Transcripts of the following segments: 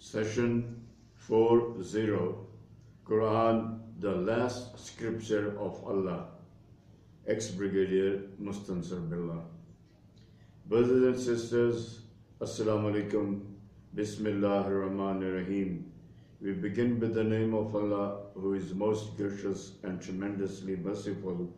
Session 40, Quran, the last scripture of Allah, ex-Brigadier Mustansir Billah. Brothers and sisters, Assalamu alaikum, Bismillahir Rahmanir Rahim. We begin with the name of Allah, who is most gracious and tremendously merciful.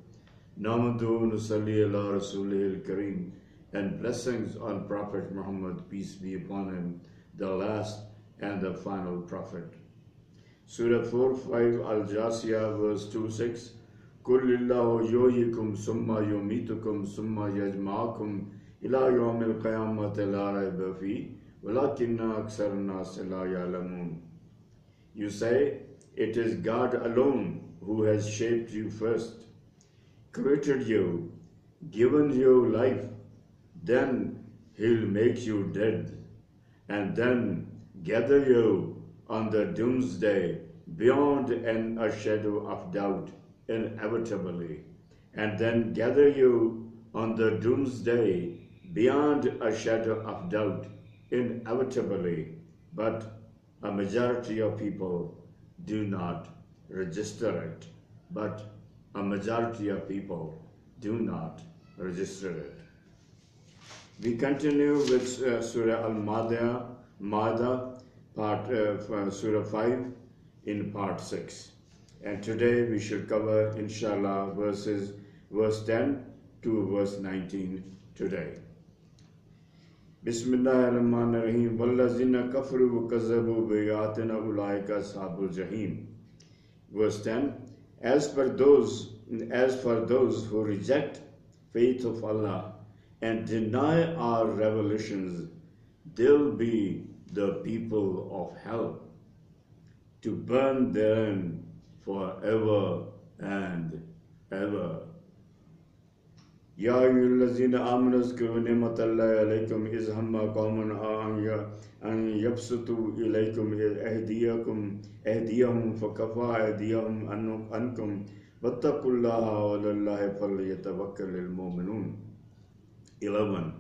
Namadu nusalli ala Rasulihil Kareem, and blessings on Prophet Muhammad, peace be upon him, the last and the final prophet. Surah 4:5 Al-Jasiyah, verse 2:6. Kullillahu yuhyikum summa yumitukum summa yajma'akum ila yawmil qiyamati la rayba fi walakinna aksar an-nas la ya'lamun. You say, it is God alone who has shaped you first, created you, given you life, then He'll make you dead, and then gather you on the doomsday beyond a shadow of doubt, inevitably, and then gather you on the doomsday beyond a shadow of doubt, inevitably. But a majority of people do not register it. But a majority of people do not register it. We continue with Surah Al-Ma'idah, Surah 5 in part 6. And today we should cover, inshallah, verse 10 to verse 19 today. Bismillahirrahmanirrahim. Wallazina kafaru wa kazzabu bi ayatina ulaika ashabul jahim. Verse 10. As for those who reject faith of Allah and deny our revelations, they'll be the people of hell, to burn therein forever and ever. Ya ayyuhallazina amanu zkuru ni'matallahi alaykum iz hamma qawmun an yabsutu ilaykum aydiyahum fakafa aydiyahum ankum wattaqullaha walallahi falyatawakkalul mu'minun. 11.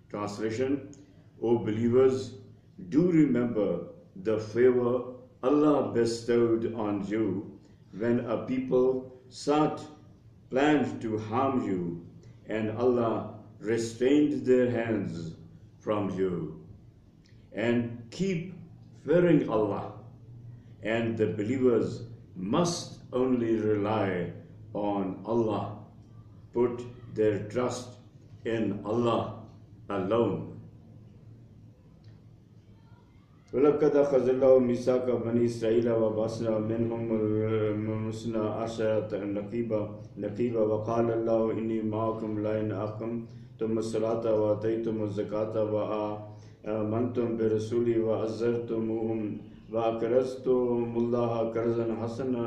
Translation. O believers, do remember the favor Allah bestowed on you when a people planned to harm you, and Allah restrained their hands from you. And keep fearing Allah, and the believers must only rely on Allah, put their trust in Allah alone. وَلَقَدْ أَخَذَ اللَّهُ مِيثَاقَ بَنِي إِسْرَائِيلَ وَبَعَثْنَا مِنْهُمْ اثْنَا عَشَرَةَ نَقِيبًا وَقَالَ اللَّهُ إِنِّي مَعَكُمْ لَئِنْ أَقَمْتُمُ الصَّلَاةَ وَآتَيْتُمُ الزَّكَاةَ وَآمَنْتُمْ بِرَسُولِي وَعَزَّرْتُمُوهُمْ وَأَقْرَضْتُمُ اللَّهَ قَرْضًا حَسَنًا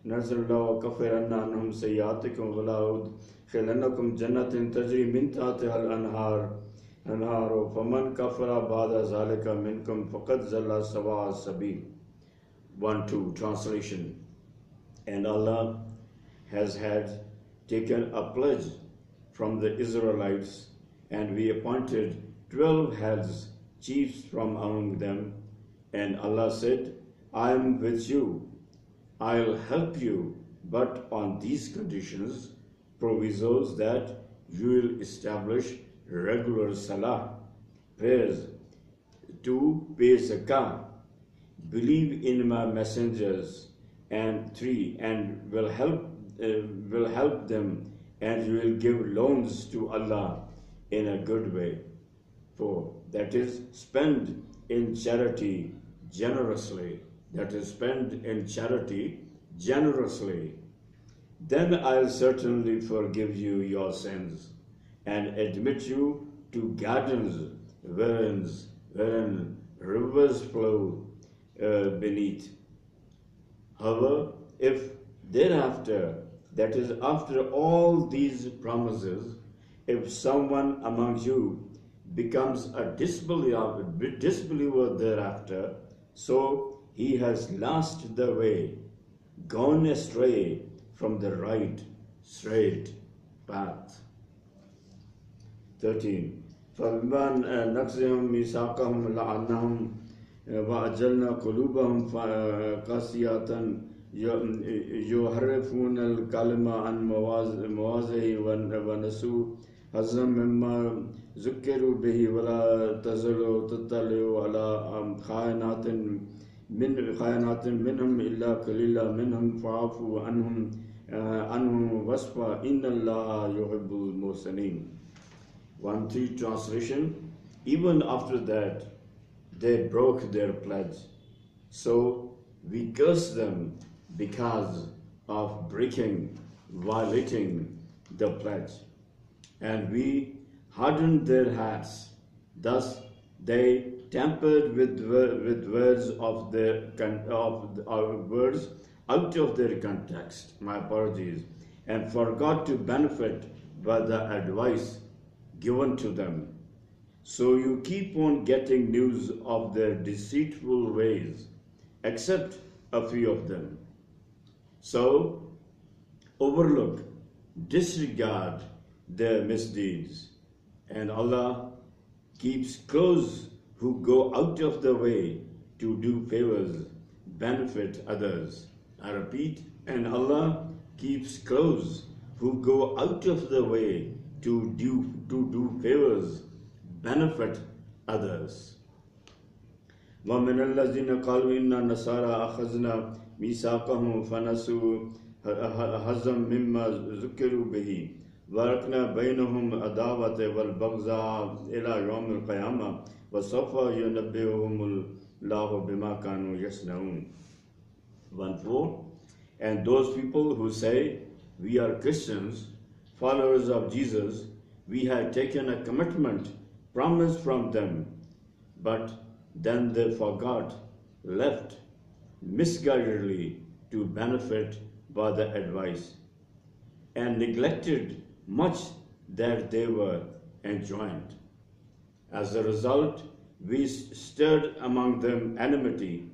لَيُكَفِّرَنَّ عَنْكُمْ سَيِّئَاتِكُمْ وَلَأُدْخِلَنَّكُمْ جَنَّاتٍ تَجْرِي مِنْ تَحْتِهَا الْأَنْهَارُ فَمَنْ كَفَرَ بَعْدَ ذَلِكَ مِنْكُمْ فَقَدْ ضَلَّ سَوَاءَ السَّبِيلِ. 1-2 Translation. And Allah has taken a pledge from the Israelites, and we appointed 12 heads, chiefs from among them. And Allah said, I am with you, I'll help you, but on these conditions, provisos that you will establish regular salah, prayers, to pay zakah, believe in my messengers, and 3, and will help them, and you will give loans to Allah in a good way. 4, that is, spend in charity generously. That is, spend in charity generously. Then I'll certainly forgive you your sins and admit you to gardens wherein rivers flow beneath. However, if thereafter, that is, after all these promises, if someone among you becomes a disbeliever thereafter, so he has lost the way, gone astray from the right, straight path. 13. فَبِمَا نَقْضِهِمْ مِيثَاقَهُمْ لَعَنَّهُمْ وأجلنا قلوبهم قاسية يحرفون الكلمة عن مواضعه ونسوا حظا مما ذكروا به ولا تزال تطلع على خائنات منهم إلا قليلا منهم فاعف عنهم واصفح إن الله يحب المحسنين. 1-3 translation. Even after that they broke their pledge, so we curse them because of violating the pledge, and we hardened their hearts. Thus they tampered with words of our words out of their context. My apologies. And forgot to benefit by the advice given to them. So you keep on getting news of their deceitful ways, except a few of them. So overlook, disregard their misdeeds, and Allah keeps close who go out of the way to do favors, benefit others. I repeat, and Allah keeps close who go out of the way to do favors, benefit others. وَمِنَ الَّذِينَ قَالُوا إِنَّا نَصَارَى أَخَذْنَا مِيثَاقَهُمْ فَنَسُوا حَظًّا مِمَّا ذُكِّرُوا بِهِ وَتَرَكْنَا بَيْنَهُمُ الْعَدَاوَةَ وَالْبَغْضَاءَ إِلَى يَوْمِ الْقِيَامَةِ وَسَوْفَ يُنَبِّئُهُمُ اللَّهُ بِمَا كَانُوا يَصْنَعُونَ. 1-4. And those people who say, we are Christians, followers of Jesus, we had taken a commitment, promise from them, but then they forgot, left misguidedly to benefit by the advice, and neglected much that they were enjoined. As a result, we stirred among them enmity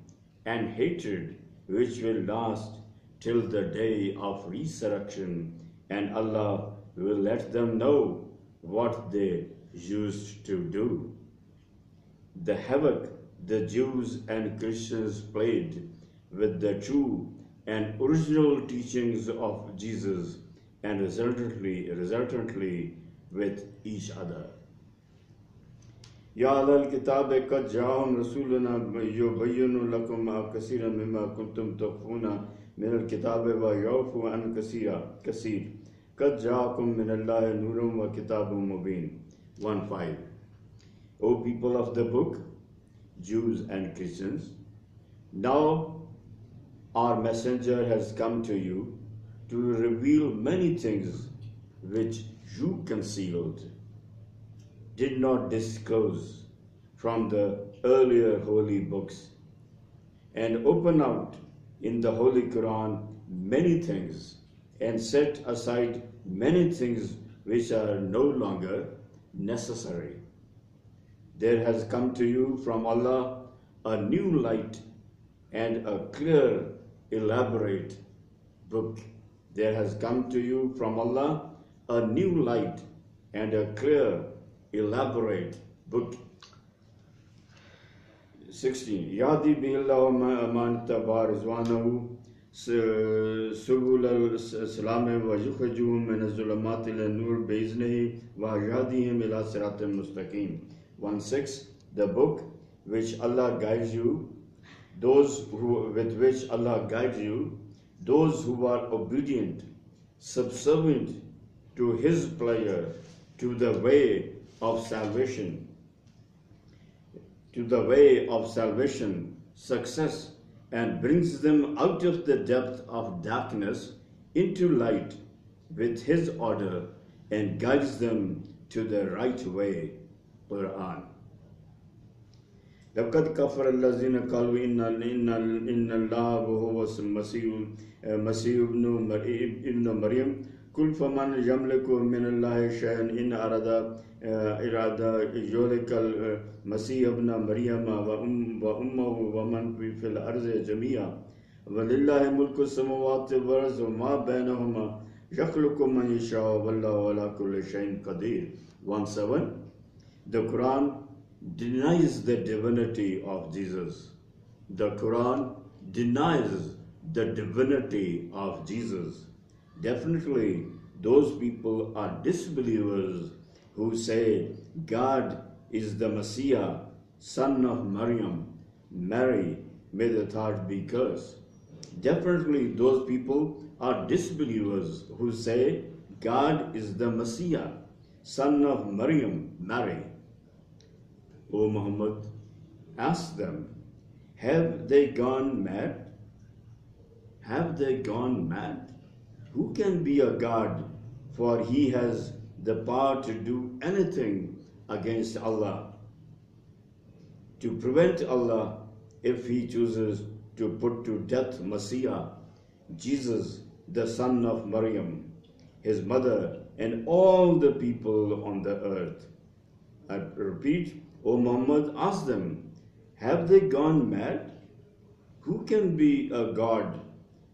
and hatred, which will last till the day of resurrection, and Allah will let them know what they used to do. The havoc the Jews and Christians played with the true and original teachings of Jesus, and resultantly with each other. Ya ahlal kitab qad ja'akum rasuluna yubayyinu lakum kaseeran mimma kuntum tukhfuna min al-kitab wa ya'fu an kaseer. Qad ja'akum min Allahi nurun wa kitabun mubin. 1-5. O people of the book, Jews and Christians, now our messenger has come to you to reveal many things which you concealed, did not disclose from the earlier holy books, and open out in the Holy Quran many things, and set aside many things which are no longer necessary. There has come to you from Allah a new light and a clear, elaborate book. There has come to you from Allah a new light and a clear, elaborate book. 16. Yadi billahu man tabar rizwanahu subul al-salam wa yukhrijuhum min az-zulumati ila an-nur bi-iznihi wa yahdihim ila siratin mustaqim. 1-6. The book which Allah guides you, with which Allah guides you, those who are obedient, subservient to His pleasure, to the way of salvation, success, and brings them out of the depth of darkness into light with His order, and guides them to the right way. Quran. لقد كفر الذين قالوا إن الله وهو المسيح ابن مريم قل فمن يملك من الله شيئا إن أراد يهلك المسيح ابن مريم وأمه ومن في الأرض جميعا ولله ملك السماوات والأرض وما بينهما يخلق من يشاء والله على كل شيء قدير. 1-7. The Quran denies the divinity of Jesus. The Quran denies the divinity of Jesus. Definitely, those people are disbelievers who say God is the Messiah, son of Maryam, Mary, may the thought be cursed. Definitely, those people are disbelievers who say God is the Messiah, son of Maryam, Mary. O Muhammad, ask them, have they gone mad? Have they gone mad? Who can be a God, for he has the power to do anything against Allah, to prevent Allah if he chooses to put to death Messiah, Jesus, the son of Maryam, his mother, and all the people on the earth. I repeat, O Muhammad, ask them, have they gone mad? Who can be a God,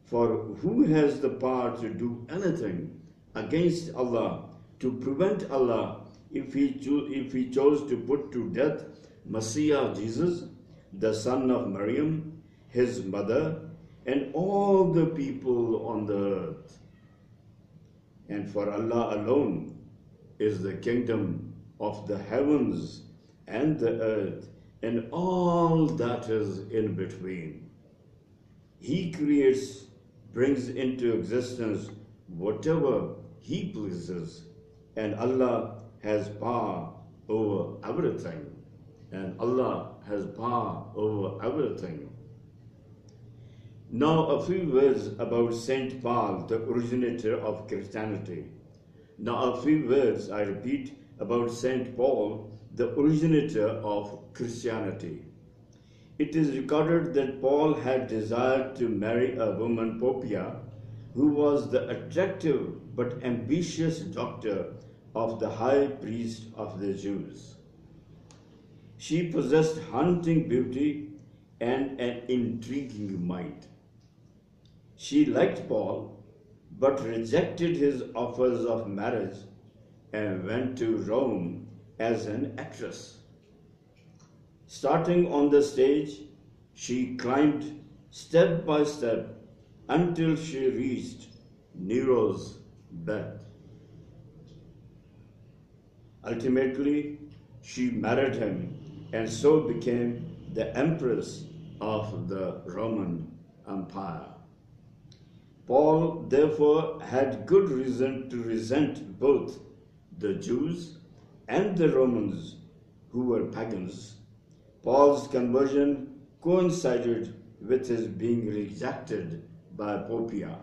for who has the power to do anything against Allah, to prevent Allah if he chose to put to death Messiah Jesus, the son of Maryam, his mother, and all the people on the earth? And for Allah alone is the kingdom of the heavens and the earth and all that is in between. He creates, brings into existence whatever he pleases, and Allah has power over everything. And Allah has power over everything. Now a few words about Saint Paul, the originator of Christianity. Now a few words, I repeat, about Saint Paul, the originator of Christianity. It is recorded that Paul had desired to marry a woman, Poppaea, who was the attractive but ambitious daughter of the high priest of the Jews. She possessed haunting beauty and an intriguing mind. She liked Paul, but rejected his offers of marriage and went to Rome as an actress. Starting on the stage, she climbed step by step until she reached Nero's bed. Ultimately, she married him and so became the empress of the Roman Empire. Paul, therefore, had good reason to resent both the Jews and the Romans, who were pagans. Paul's conversion coincided with his being rejected by Poppaea.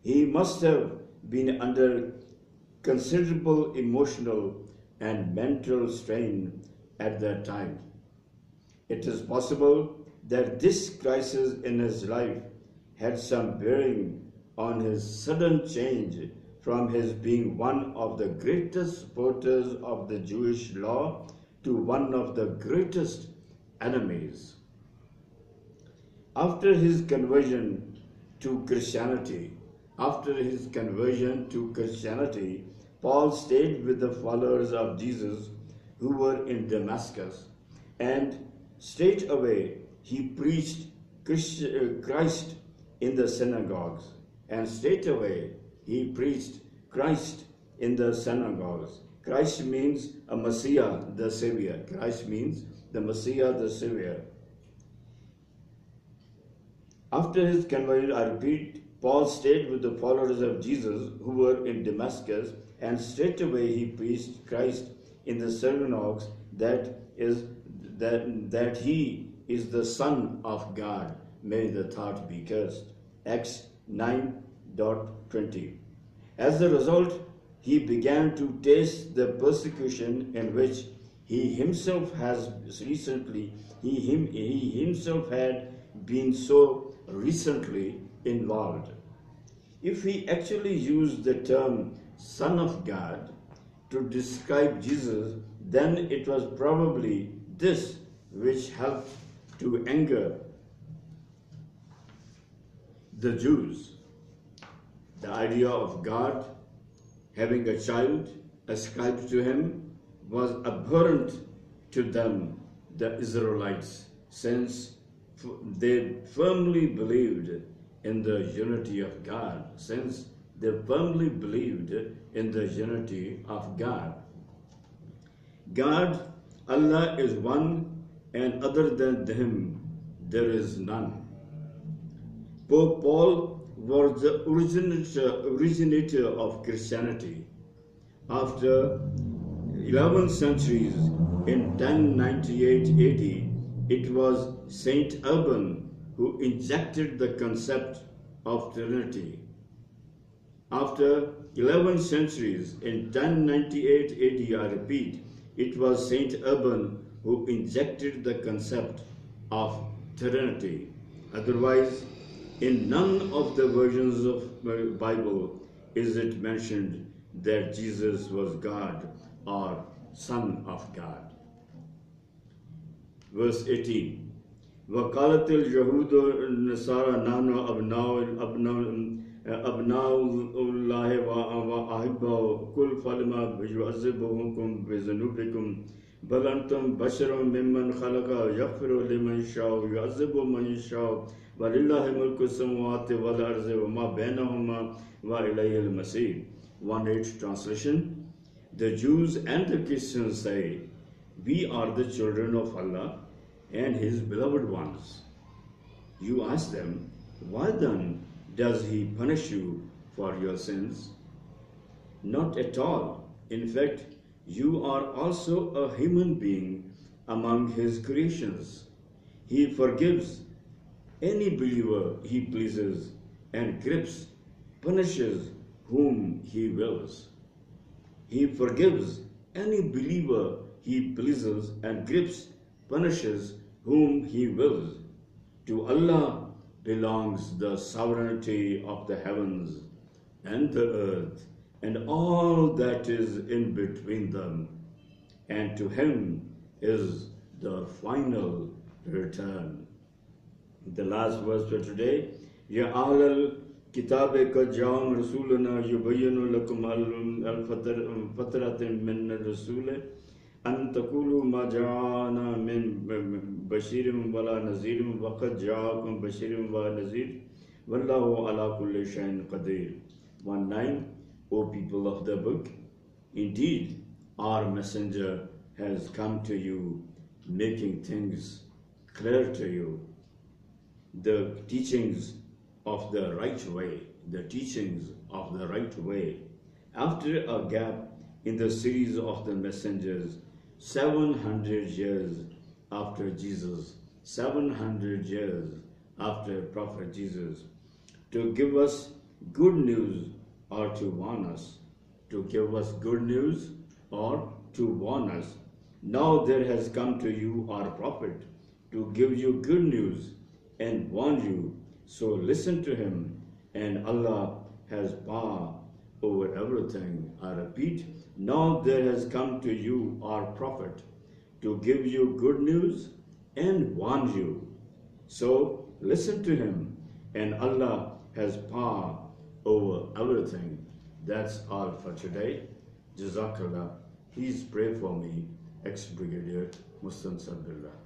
He must have been under considerable emotional and mental strain at that time. It is possible that this crisis in his life had some bearing on his sudden change from his being one of the greatest supporters of the Jewish law to one of the greatest enemies. After his conversion to Christianity, Paul stayed with the followers of Jesus who were in Damascus, and straightway he preached Christ in the synagogues, Christ means a Messiah, the Savior. Christ means the Messiah, the Savior. After his conversion, I repeat, Paul stayed with the followers of Jesus who were in Damascus, and straightway he preached Christ in the synagogues, that he is the Son of God. May the thought be cursed. Acts 9:20. As a result, he began to taste the persecution in which he himself had been so recently involved. If he actually used the term Son of God to describe Jesus, then it was probably this which helped to anger the Jews. The idea of God having a child ascribed to him was abhorrent to them, the Israelites, since they firmly believed in the unity of God, since they firmly believed in the unity of God. God, Allah is one, and other than Him there is none. Pope Paul was the originator of Christianity. After 11 centuries, in 1098 AD, it was Saint Urban who injected the concept of Trinity. After 11 centuries, in 1098 AD, I repeat, it was Saint Urban who injected the concept of Trinity. Otherwise, in none of the versions of the Bible is it mentioned that Jesus was God or Son of God. Verse 18. وقالت اليهود والنصارى نحن أبناء الله وأحباؤه قل فلما يعذبكم بذنوبكم بل أنتم بشر ممن خلق يغفر لمن يشاء ويعذب من يشاء ولله ملك السماوات والأرض وما بينهما وإليه المصير. 1:8 translation. The Jews and the Christians say, we are the children of Allah and His beloved ones. You ask them, why then does He punish you for your sins? Not at all. In fact, you are also a human being among His creations. He forgives any believer He pleases and grips, punishes whom He wills. He forgives any believer He pleases and grips, punishes whom He wills. To Allah belongs the sovereignty of the heavens and the earth and all that is in between them, and to Him is the final return. The last verse for today, Ya Ahlal Kitab kad ja'akum rasuluna yubayyinu lakum al-fatratin min ar-rasul an taqulu ma ja'ana min bashirin wala nazirin wa qad ja'akum bashirin wa nazir wallahu ala kulli shay'in qadir. 1:9. O people of the book, indeed our messenger has come to you, making things clear to you, the teachings of the right way, the teachings of the right way. After a gap in the series of the messengers, 700 years after Jesus, 700 years after Prophet Jesus, to give us good news or to warn us, to give us good news or to warn us. Now there has come to you our prophet to give you good news and warn you. So listen to him, and Allah has power over everything. I repeat, now there has come to you our prophet to give you good news and warn you. So listen to him, and Allah has power over everything. That's all for today. Jazakallah. Please pray for me, ex-Brigadier Mustansar Billah.